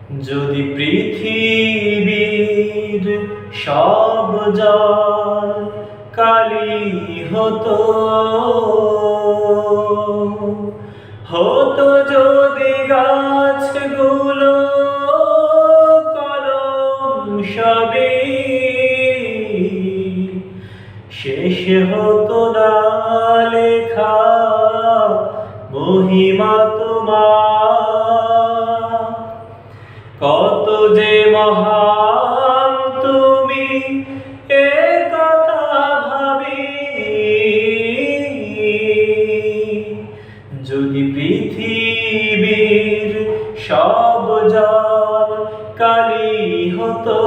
যদি পৃথিবীর সব জল কালি হতো, হতো যদি গাছগুলো কলম সবই, শেষ হতো না লেখা মহিমা তোমার। কত যে মহান তুমি এ কথা ভাবি, যদি পৃথিবীর সব জল কালি হতো,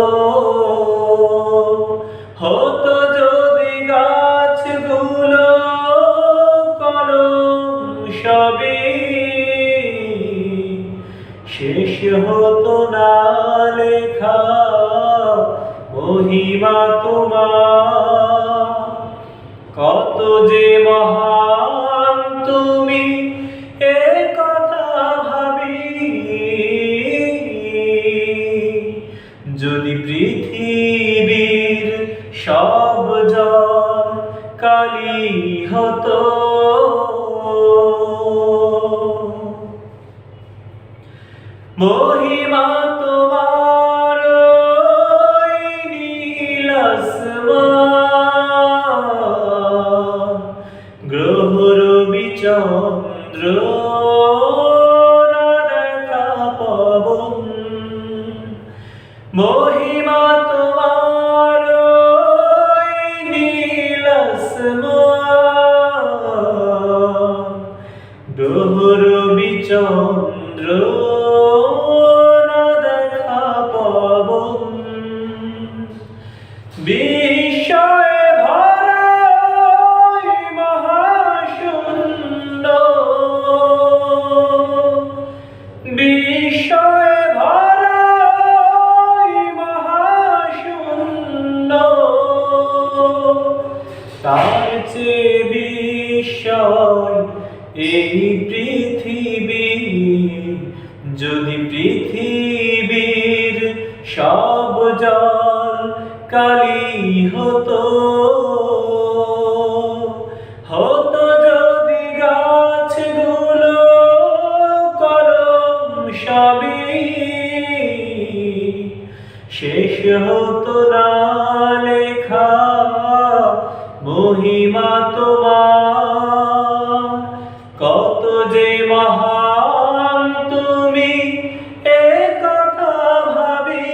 হতো যদি গাছগুলো কলম সবই, শেষ হতো না লেখা মহিমা তোমার। কত যে মহান তুমি এ কথা ভাবি, যদি পৃথিবীর সব জল কালি হতো। মহিমা তোমার নীল আসমান, গ্রহ রবি চন্দ্র না দেখা পবন। মহিমা তোমার নীল আসমান, গ্রহ রবি চন্দ্র না দেখা পবন। বিস্ময়ে ভরা মহাশূন্য, বিস্ময়ে ভরা মহাশূন্য, তার চেয়ে বিস্ময় এই পৃথিবী, যদি পৃথিবীর সব জল কালি হতো, হতো যদি গাছগুলো কলম সবই, শেষ হতো না লেখা মহিমা তোমার। কত যে মহান তুমি এ কথা ভাবি,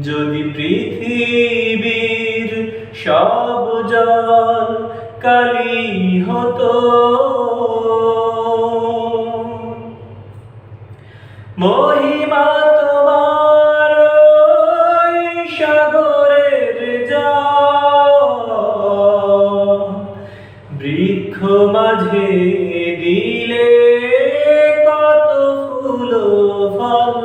যদি পৃথিবীর সব জল কালি হতো। মহিমা তোমার সাগরের জল, বৃক্ষ মাঝে দিলে কত ফুল ফল।